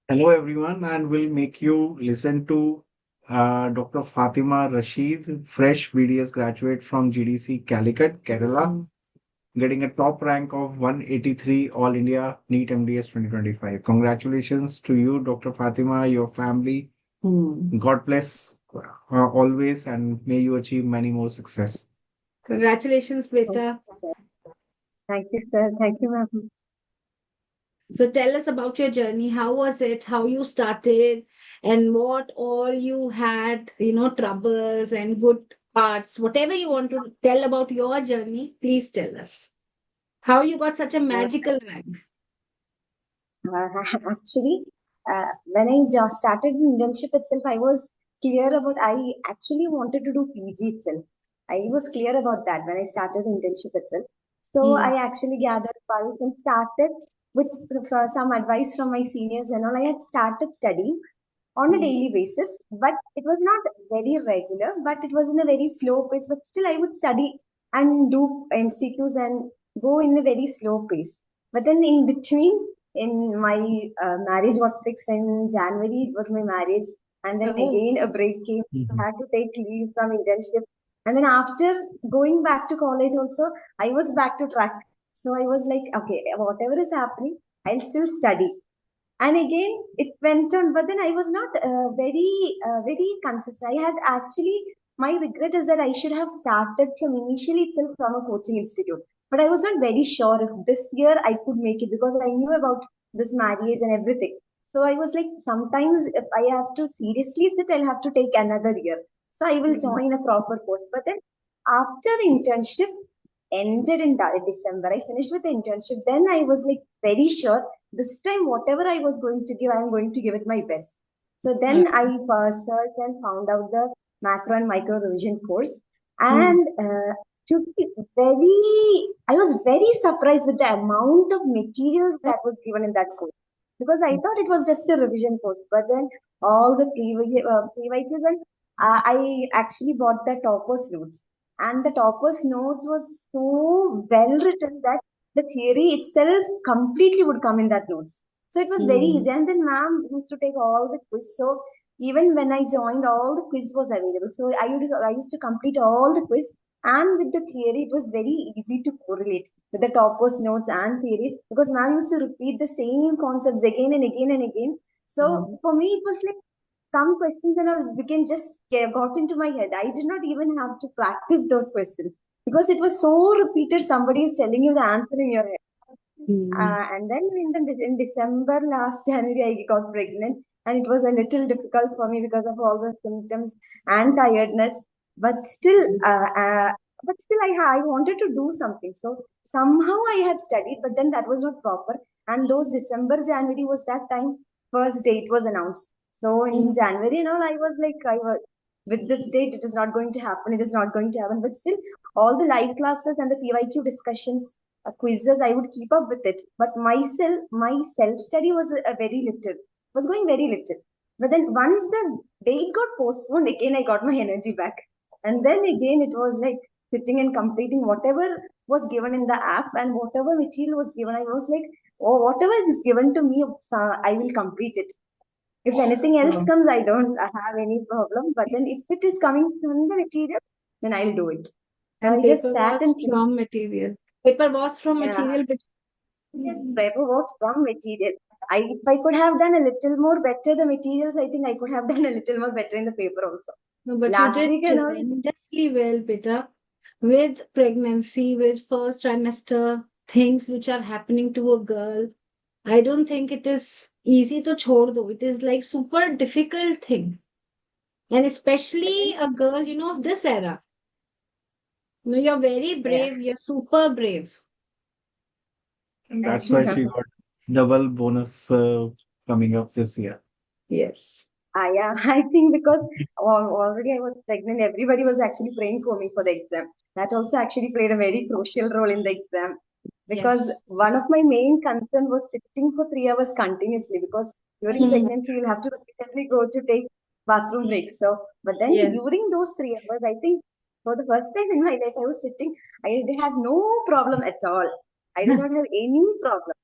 Hello, everyone, and we'll make you listen to Dr. Fatima Rashid, fresh BDS graduate from GDC Calicut, Kerala, getting a top rank of 183 All India NEET MDS 2025. Congratulations to you, Dr. Fatima, your family. God bless always, and may you achieve many more success. Congratulations, Thank Beta. you, sir. Thank you, sir. Thank you, ma'am. So tell us about your journey. How was it? How you started and what all you had, troubles and good parts. Whatever you want to tell about your journey, please tell us. How you got such a Uh, magical rank. actually, when I just started internship itself, I was clear about I actually wanted to do PG itself. I was clear about that when I started internship itself. So Hmm. I actually gathered files and started with some advice from my seniors and all. I had started studying on a Hmm. daily basis, but it was not very regular, but it was in a very slow pace. But still, I would study and do MCQs and go in a very slow pace. But then in between, in my marriage got fixed in January, it was my marriage, and then Oh. again a break came. I Mhm. had to take leave from internship, and then after going back to college, also I was back to track. So I was like, okay, whatever is happening, I'll still study and again it went on but then I was not very consistent. I had actually my regret is that I should have started from initially itself from a coaching institute, but I was not very sure if this year I could make it because I knew about this marriage and everything. So I was like, sometimes if I have to seriously sit, I'll have to take another year, so I will Hmm. join a proper course. But then after the internship ended in December, I finished with the internship, then I was like very sure this time whatever I was going to give, I am going to give it my best. So then I searched and found out the macro and micro revision course, Hmm. and to be very, I was very surprised with the amount of materials that was given in that course because I thought it was just a revision course, but then all the previous and I actually bought the toppers notes, and the toppers notes was so well written that the theory itself completely would come in that notes. So it was very Hmm. easy. And then ma'am used to take all the quiz. So even when I joined, all the quiz was available. So I used to complete all the quiz. And with the theory, it was very easy to correlate with the toppers notes and theory because ma'am used to repeat the same concepts again and again and again. Hmm. So for me, it was like some questions and all became just got into my head. I did not even have to practice those questions because it was so repeated. Somebody is telling you the answer in your head. Hmm. And then in December last January, I got pregnant, and it was a little difficult for me because of all the symptoms and tiredness. But still, I wanted to do something. So somehow I had studied, but then that was not proper. And those December January was that time first date was announced. So in Hmm. January and all, I was like, I was with this date, it is not going to happen. It is not going to happen. But still, all the live classes and the PYQ discussions quizzes, I would keep up with it. But my self study was a very little, was going very little. But then once the date got postponed, again I got my energy back. And then again it was like sitting and completing whatever was given in the app and whatever material was given. I was like, oh, whatever is given to me, I will complete it. If anything else Sure. comes, I don't have any problem. But then if it is coming from the material, then I'll do it. So And I just paper sat was and finished. from material. Paper was from Yeah. material, but Yes, paper works from material. If I could have done a little more better the materials, I think I could have done a little more better in the paper also. no, but you Last did week and all, tremendously well, Beta. With pregnancy, with first trimester, things which are happening to a girl, I don't think it is easy to chhod do. It is like super difficult thing. And but then especially a girl, of this era. No, you're very yeah, brave. You're super brave. And thank that's you. why she got double bonus coming up this year. Yes. Yeah, I think because already I was pregnant, everybody was actually praying for me for the exam. That also actually played a very crucial role in the exam because Yes. one of my main concern was sitting for 3 hours continuously because during Hmm. pregnancy you'll have to repeatedly go to take bathroom breaks. So, but then Yes. during those 3 hours, I think for the first time in my life, I was sitting. I had no problem at all. I did not have any problem.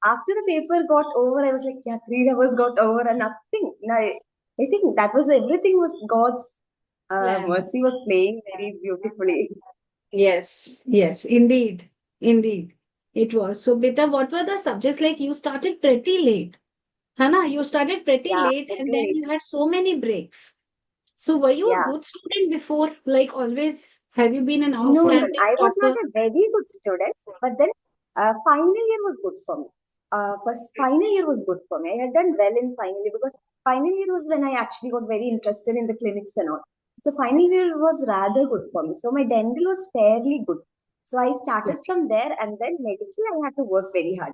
after the paper got over, I was like, yeah, 3 hours got over and nothing. I think that was everything was God's Plan. mercy was playing very beautifully. Yes, yes, indeed, indeed. It was. So, Beta, what were the subjects like? You started pretty late. Hannah, you started pretty Yeah, late very and then late. you had so many breaks. So, were you a Yeah. good student before? Like always, have you been an No, no, outstanding I was not topper? a very good student, but then final year was good for me. First final year was good for me. I had done well in final year because final year was when I actually got very interested in the clinics and all. So final year was rather good for me. So my dental was fairly good. So I started from there and then medical I had to work very hard.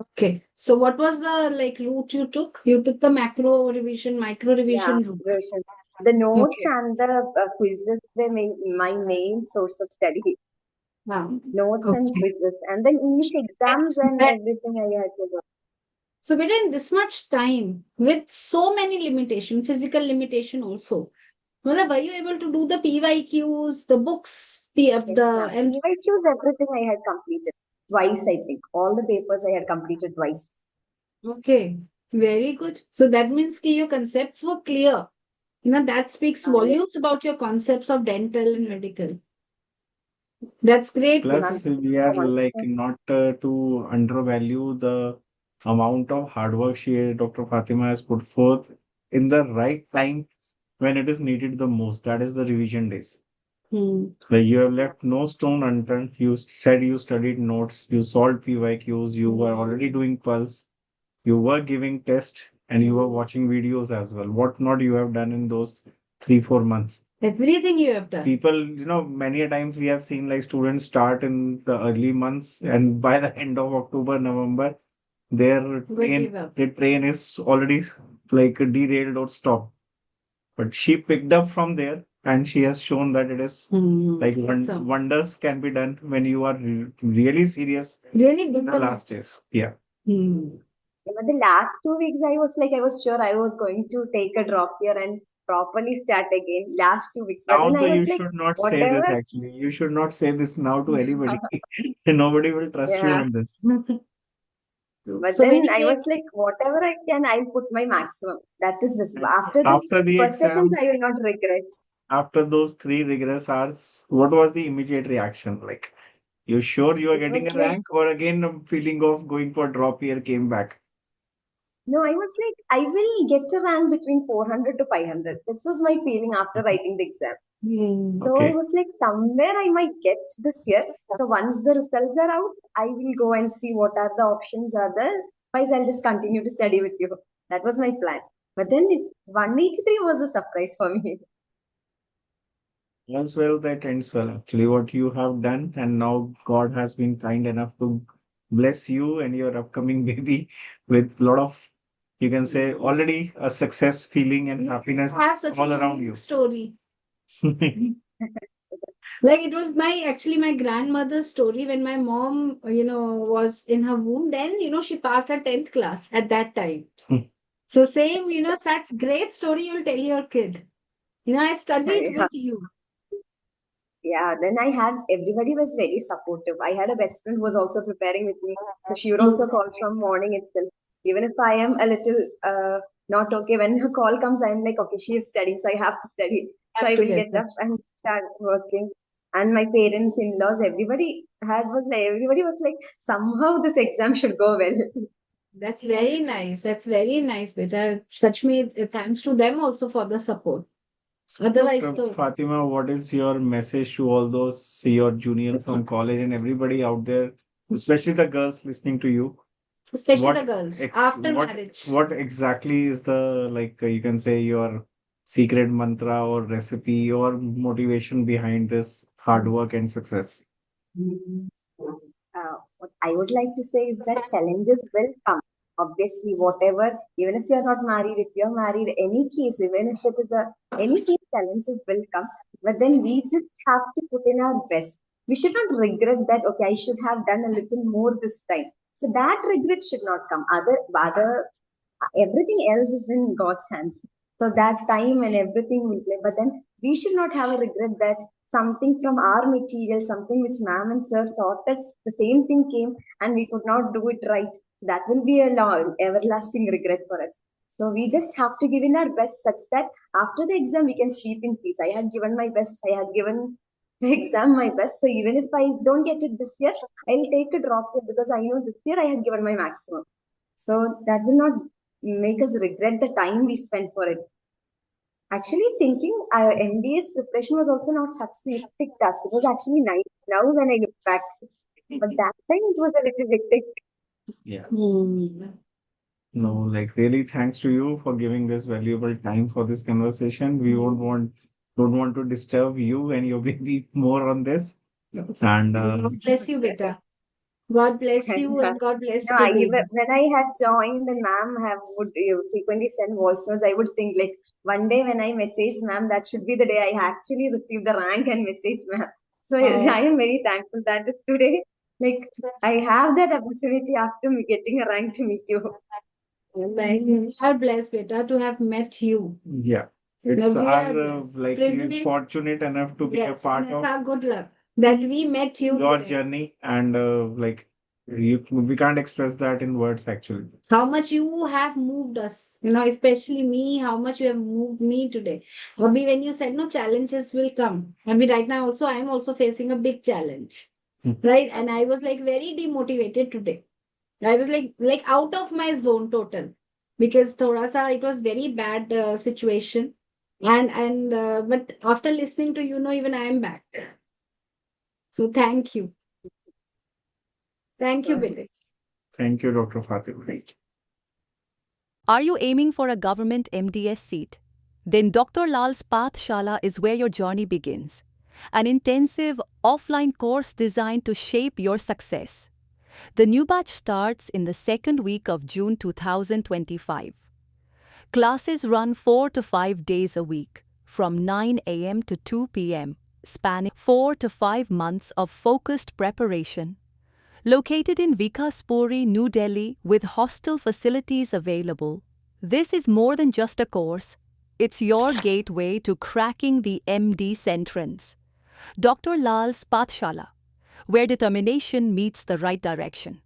Okay. So, what was the like route you took? You took the macro revision, micro Yeah, revision route. version. The notes Okay. and the quizzes were my main source of study. Wow. Notes and Okay. quizzes, and then English exams That's and that. everything I had to do. So, within this much time, with so many limitation, physical limitation also, well, were you able to do the PYQs, the books, the Exam. M? PYQs, everything I had completed twice, I think. All the papers I had completed twice. Okay, very good. So that means that your concepts were clear. That speaks Yes, volumes about your concepts of dental and medical. That's great, none Beta. Plus, we are so much. like not to undervalue the amount of hard work Dr. Fatima has put forth in the right time when it is needed the most. That is the revision days. Hmm. Where you have left no stone unturned. You said you studied notes, you solved PYQs, you were already doing pulse, you were giving tests, and you were watching videos as well. What not you have done in those 3, 4 months? Everything you have done. People, many a times we have seen like students start in the early months, and by the end of October, November, their They give up. train is already like derailed or stopped. But she picked up from there, and she has shown that it is like Awesome. wonders can be done when you are really serious Really in the developed. last days. Yeah. Hmm. But the last 2 weeks, I was like, I was sure I was going to take a drop here and properly start again. Last 2 weeks. But Now, then I though, was you like, should not say this whatever. actually. You should not say this now to anybody. Nobody will trust you Yeah. on this. But So when then you I gave, was like, whatever I can, I'll put my maximum. That is this. After this After the first attempt, exam, I will not regret. after those 3 rigorous hours, what was the immediate reaction? Like, you sure you are It was getting a like, rank, or again a feeling of going for drop year came back? no, I was like, I will get a rank between 400 to 500. This was my feeling after writing the exam. So I Okay. was like, somewhere I might get this year. So once the results are out, I will go and see what are the options are there. Otherwise, I'll just continue to study with you. That was my plan. But then 183 was a surprise for me. All's well that ends well. Actually, what you have done, and now God has been kind enough to bless you and your upcoming baby with a lot of, you can say, already a success feeling and happiness have such all a around unique you. story. Like it was my grandmother's story when my mom, was in her womb. Then, she passed her 10th class at that time. So same, such great story you'll tell your kid. I studied Yeah. with you. Yeah, then I had everybody was very supportive. I had a best friend who was also preparing with me. So she would Mm. also call from morning itself. Even if I am a little not okay, when her call comes, I'm like, okay, she is studying, so I have to study. So Have I to will get get that. up and start working. And my parents, in-laws, everybody was like, somehow this exam should go well. That's very nice. That's very nice, beta. Thanks to them also for the support. Otherwise, Dr. so Fatima, what is your message to all those your junior from college and everybody out there, especially the girls listening to you? especially the What girls after marriage. what exactly is the like you can say your secret mantra or recipe or motivation behind this hard work and success? What I would like to say is that challenges will come. Obviously, whatever, even if you're not married, if you're married, any case, even if it is any case, challenges will come. But then we just have to put in our best. We should not regret that, okay, I should have done a little more this time. So that regret should not come. Everything else is in God's hands. So that time and everything will play. But then we should not have a regret that something from our material, something which ma'am and sir taught us, the same thing came and we could not do it right. That will be a long, everlasting regret for us. So we just have to give in our best such that after the exam we can sleep in peace. I had given my best. I had given the exam my best. So even if I don't get it this year, I'll take a drop here because I know this year I had given my maximum. So that will not make us regret the time we spent for it. Actually, thinking MBA's preparation was also not such a hectic task. It was actually nice now when I look back. But that time it was a little hectic. Yeah. Hmm. No, like really thanks to you for giving this valuable time for this conversation. We don't want to disturb you and your baby more on this. And God bless you, beta. God bless you and God bless No, your baby. when I had joined and ma'am would frequently send voice notes, I would think like one day when I message ma'am, that should be the day I actually receive the rank and message ma'am. So I am very thankful that today, like I have that opportunity after getting a rank to meet you. We are blessed, beta, to have met you. yeah, You it's know, we are our like privileged. fortunate enough to be a Yes, part and it's of our good luck that we met you your today. journey, and like we can't express that in words actually. How much you have moved us, you know, especially me, how much you have moved me today. Abhi, when you said no challenges will come. I mean, right now also, I am also facing a big challenge, right? And I was like very demotivated today. I was like out of my zone total because thoda sa it was very bad situation. And but after listening to you know, even I am back. So thank you. Thank you, Billy. Thank you, Dr. Fatima. Are you aiming for a government MDS seat? Then Dr. Lal's Pathshala is where your journey begins. An intensive offline course designed to shape your success. The new batch starts in the second week of June 2025. Classes run 4 to 5 days a week, from 9 a.m. to 2 p.m., spanning 4 to 5 months of focused preparation. Located in Vikaspuri, New Delhi, with hostel facilities available, this is more than just a course. It's your gateway to cracking the MD's entrance. Dr. Lal's Pathshala, where determination meets the right direction.